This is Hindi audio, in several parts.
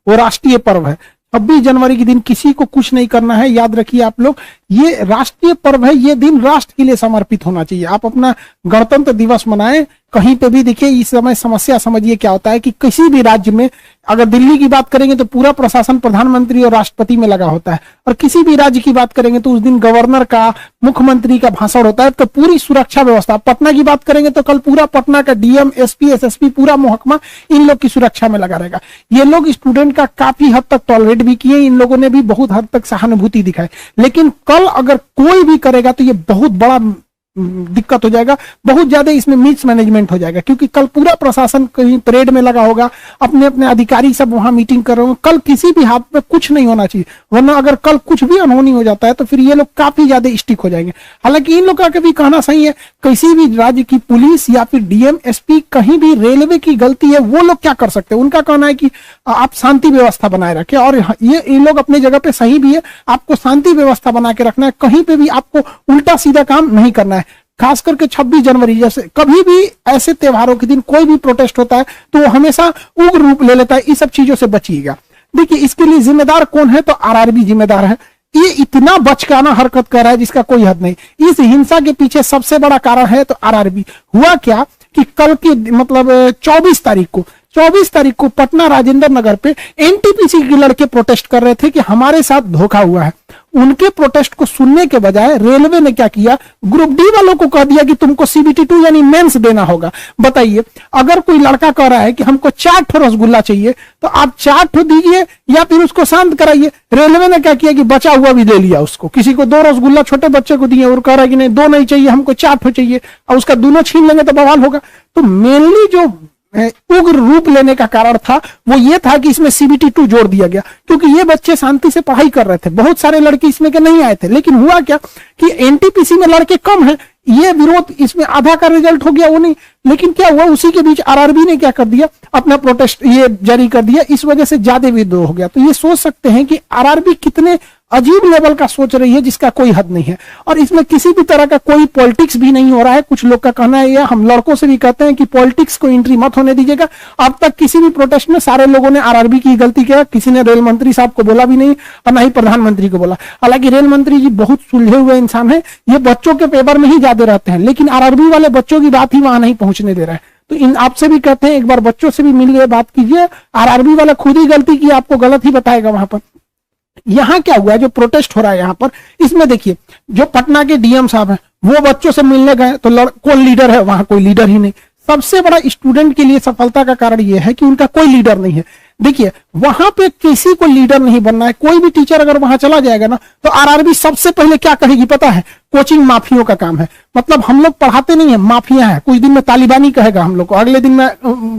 वो राष्ट्रीय पर्व है। 26 जनवरी के दिन किसी को कुछ नहीं करना है, याद रखिए आप लोग, ये राष्ट्रीय पर्व है, ये दिन राष्ट्र के लिए समर्पित होना चाहिए। आप अपना गणतंत्र दिवस मनाएं, कहीं पे भी देखिए इस समय समस्या समझिए क्या होता है कि किसी भी राज्य में, अगर दिल्ली की बात करेंगे तो पूरा प्रशासन प्रधानमंत्री और राष्ट्रपति में लगा होता है, और किसी भी राज्य की बात करेंगे तो उस दिन गवर्नर का, मुख्यमंत्री का भाषण होता है। तो पूरी सुरक्षा व्यवस्था, पटना की बात करेंगे तो कल पूरा पटना का डीएम, एसपी, एसएसपी, पूरा महकमा इन लोग की सुरक्षा में लगा रहेगा। ये लोग स्टूडेंट का काफी हद तक टॉलरेट भी किए, इन लोगों ने भी बहुत हद तक सहानुभूति दिखाई, लेकिन कल अगर कोई भी करेगा तो ये बहुत बड़ा दिक्कत हो जाएगा, बहुत ज्यादा इसमें मिसमैनेजमेंट हो जाएगा, क्योंकि कल पूरा प्रशासन कहीं परेड में लगा होगा, अपने अपने अधिकारी सब वहां मीटिंग कर रहे होंगे। कल किसी भी हाथ में कुछ नहीं होना चाहिए, वरना अगर कल कुछ भी अनहोनी हो जाता है तो फिर ये लोग काफी ज्यादा स्टिक हो जाएंगे। हालांकि इन लोग का कभी कहना सही है, किसी भी राज्य की पुलिस या फिर डीएम, एसपी, कहीं भी रेलवे की गलती है, वो लोग क्या कर सकते हैं? उनका कहना है कि आप शांति व्यवस्था बनाए रखें, और ये इन लोग अपने जगह पे सही भी है, आपको शांति व्यवस्था बना के रखना है, कहीं पे भी आपको उल्टा सीधा काम नहीं करना है। खास करके 26 जनवरी जैसे कभी भी ऐसे त्योहारों के दिन कोई भी प्रोटेस्ट होता है तो वो हमेशा उग्र रूप ले लेता है, इस सब चीजों से बचिएगा। देखिए इसके लिए जिम्मेदार कौन है? तो आरआरबी जिम्मेदार है। ये इतना बचकाना हरकत कर रहा है जिसका कोई हद नहीं। इस हिंसा के पीछे सबसे बड़ा कारण है तो आरआरबी। हुआ क्या कि कल की मतलब 24 तारीख को पटना राजेंद्र नगर पे एनटीपीसी के लड़के प्रोटेस्ट कर रहे थे कि हमारे साथ धोखा हुआ है। उनके प्रोटेस्ट को सुनने के बजाय रेलवे ने क्या किया, ग्रुप डी वालों को कह दिया कि तुमको CBT 2 यानी मेंस देना होगा। बताइए, अगर कोई लड़का कह रहा है कि हमको 4 ठो रसगुल्ला चाहिए तो आप 4 ठो दीजिए या फिर उसको शांत कराइए। रेलवे ने क्या किया कि बचा हुआ भी ले लिया उसको, किसी को 2 रसगुल्ला छोटे बच्चे को दिए और कह रहा है कि नहीं 2 नहीं चाहिए, हमको 4 ठो चाहिए, और उसका दोनों छीन लेंगे तो बवाल होगा। तो मेनली जो उग्र रूप लेने का कारण था वो ये था कि इसमें CBT 2 जोड़ दिया गया, क्योंकि ये बच्चे शांति से पढ़ाई कर रहे थे। बहुत सारे लड़के इसमें के नहीं आए थे, लेकिन हुआ क्या कि एनटीपीसी में लड़के कम हैं, ये विरोध इसमें आधा का रिजल्ट हो गया वो नहीं। लेकिन क्या हुआ, उसी के बीच आरआरबी ने क्या कर दिया, अपना प्रोटेस्ट ये जारी कर दिया, इस वजह से ज्यादा विद्रोह हो गया। तो ये सोच सकते हैं कि आरआरबी कितने अजीब लेवल का सोच रही है जिसका कोई हद नहीं है, और इसमें किसी भी तरह का कोई पॉलिटिक्स भी नहीं हो रहा है। कुछ लोग का कहना है, या हम लड़कों से भी कहते हैं कि पॉलिटिक्स को एंट्री मत होने दीजिएगा। अब तक किसी भी प्रोटेस्ट में सारे लोगों ने आरआरबी की गलती किया, किसी ने रेल मंत्री साहब को बोला भी नहीं और ना ही प्रधानमंत्री को बोला। हालांकि रेल मंत्री जी बहुत सुलझे हुए इंसान है, ये बच्चों के पेपर में ही ज्यादा रहते हैं, लेकिन आरआरबी वाले बच्चों की बात ही वहां नहीं पहुंचने दे रहा है। तो इन आपसे भी कहते हैं, एक बार बच्चों से भी मिलिए, बात कीजिए। आरआरबी वाला खुद ही गलती की, आपको गलत ही बताएगा वहां पर। यहाँ क्या हुआ है, जो प्रोटेस्ट हो रहा है यहाँ पर, इसमें देखिए जो पटना के डीएम साहब हैं वो बच्चों से मिलने गए तो कौन लीडर है? वहां कोई लीडर ही नहीं। सबसे बड़ा स्टूडेंट के लिए सफलता का कारण यह है कि उनका कोई लीडर नहीं है। देखिए वहां पे किसी को लीडर नहीं बनना है। कोई भी टीचर अगर वहां चला जाएगा ना तो आरआरबी सबसे पहले क्या कहेगी पता है? कोचिंग माफियों का काम है। मतलब हम लोग पढ़ाते नहीं है, माफिया है। कुछ दिन में तालिबानी कहेगा हम लोग को, अगले दिन में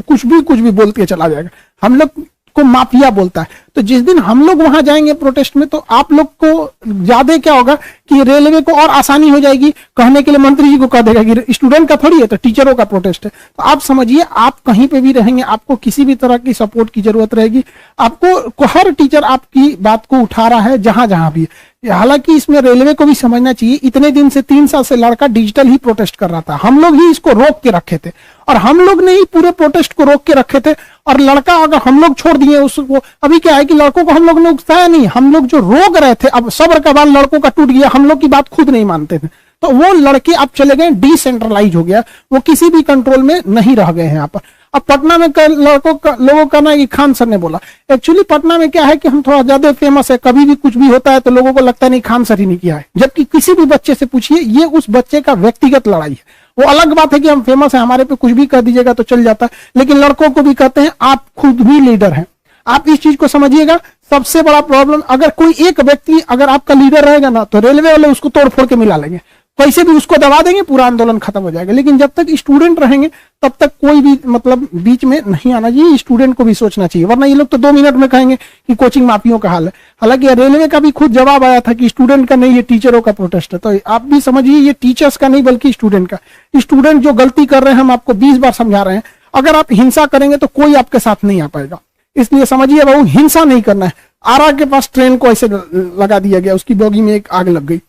कुछ भी बोल के चला जाएगा। हम लोग को माफिया बोलता है। तो जिस दिन हम लोग वहां जाएंगे प्रोटेस्ट में तो आप लोग को ज्यादा क्या होगा कि रेलवे को और आसानी हो जाएगी कहने के लिए, मंत्री जी को कह देगा कि स्टूडेंट का थोड़ी है, तो टीचरों का प्रोटेस्ट है। तो आप समझिए, आप कहीं पे भी रहेंगे आपको किसी भी तरह की सपोर्ट की जरूरत रहेगी। आपको हर टीचर आपकी बात को उठा रहा है जहां जहां भी। हालांकि इसमें रेलवे को भी समझना चाहिए, इतने दिन से 3 साल से लड़का डिजिटल ही प्रोटेस्ट कर रहा था। हम लोग ही इसको रोक के रखे थे, और हम लोग ने ही पूरे प्रोटेस्ट को रोक के रखे थे। और लड़का अगर हम लोग छोड़ दिए उसको, अभी क्या है कि लड़कों को हम लोग ने उकसाया नहीं, हम लोग जो रोक रहे थे, अब सब्र का बाल लड़कों का टूट गया। हम लोग की बात खुद नहीं मानते थे, तो वो लड़के अब चले गए, डिसेंट्रलाइज हो गया, वो किसी भी कंट्रोल में नहीं रह गए हैं यहाँ पर। अब पटना में लोगों का ना कि खान सर ने बोला, एक्चुअली पटना में क्या है कि हम थोड़ा ज्यादा फेमस है, कभी भी कुछ भी होता है तो लोगों को लगता है नहीं खान सर ही नहीं किया है। जबकि किसी भी बच्चे से पूछिए, ये उस बच्चे का व्यक्तिगत लड़ाई है। वो अलग बात है कि हम फेमस है, हमारे पे कुछ भी कर दीजिएगा तो चल जाता है, लेकिन लड़कों को भी कहते हैं आप खुद भी लीडर हैं। आप इस चीज को समझिएगा। सबसे बड़ा प्रॉब्लम, अगर कोई एक व्यक्ति अगर आपका लीडर रहेगा ना तो रेलवे वाले उसको तोड़ फोड़ के मिला लेंगे, कैसे भी उसको दबा देंगे, पूरा आंदोलन खत्म हो जाएगा। लेकिन जब तक स्टूडेंट रहेंगे तब तक कोई भी मतलब बीच में नहीं आना चाहिए। स्टूडेंट को भी सोचना चाहिए, वरना ये लोग तो 2 मिनट में कहेंगे कि कोचिंग माफियों का हाल है। हालांकि रेलवे का भी खुद जवाब आया था कि स्टूडेंट का नहीं, ये टीचरों का प्रोटेस्ट है। तो आप भी समझिए, ये टीचर्स का नहीं बल्कि स्टूडेंट का। स्टूडेंट जो गलती कर रहे हैं, हम आपको 20 बार समझा रहे हैं, अगर आप हिंसा करेंगे तो कोई आपके साथ नहीं आ पाएगा। इसलिए समझिए बाबू, हिंसा नहीं करना है। आरा के पास ट्रेन को ऐसे लगा दिया गया, उसकी बोगी में एक आग लग गई।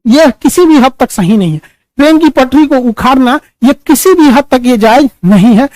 यह किसी भी हद तक सही नहीं है। ट्रेन की पटरी को उखाड़ना ये किसी भी हद तक ये जायज नहीं है।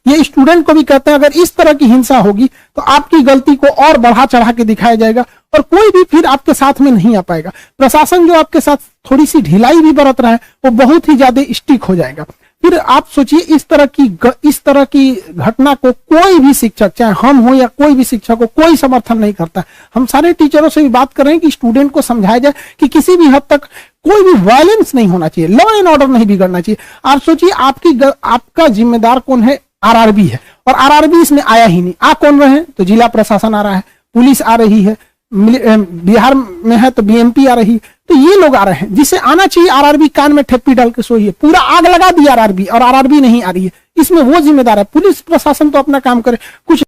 ये स्टूडेंट को भी कहते हैं अगर इस तरह की हिंसा होगी तो आपकी गलती को और बढ़ा चढ़ा के दिखाया जाएगा और कोई भी फिर आपके साथ में नहीं आ पाएगा। प्रशासन जो आपके साथ थोड़ी सी ढिलाई भी बरत रहा है वो बहुत ही ज्यादा स्ट्रिक्ट हो जाएगा। फिर आप सोचिए इस तरह की घटना को कोई भी शिक्षक, चाहे हम हो या कोई भी शिक्षक हो, कोई समर्थन नहीं करता। हम सारे टीचरों से भी बात कर रहे हैं कि स्टूडेंट को समझाया जाए कि किसी भी हद तक कोई भी वायलेंस नहीं होना चाहिए, लॉ एंड ऑर्डर नहीं बिगड़ना चाहिए। आप सोचिए आपका जिम्मेदार कौन है? आरआरबी है, और आरआरबी इसमें आया ही नहीं। आ कौन रहे हैं? तो जिला प्रशासन आ रहा है, पुलिस आ रही है, बिहार में है तो बीएमपी आ रही है, तो ये लोग आ रहे हैं। जिसे आना चाहिए आरआरबी कान में ठप्पी डाल के सोई है, पूरा आग लगा दिया आरआरबी, और आरआरबी नहीं आ रही है। इसमें वो जिम्मेदार है। पुलिस प्रशासन तो अपना काम करे, कुछ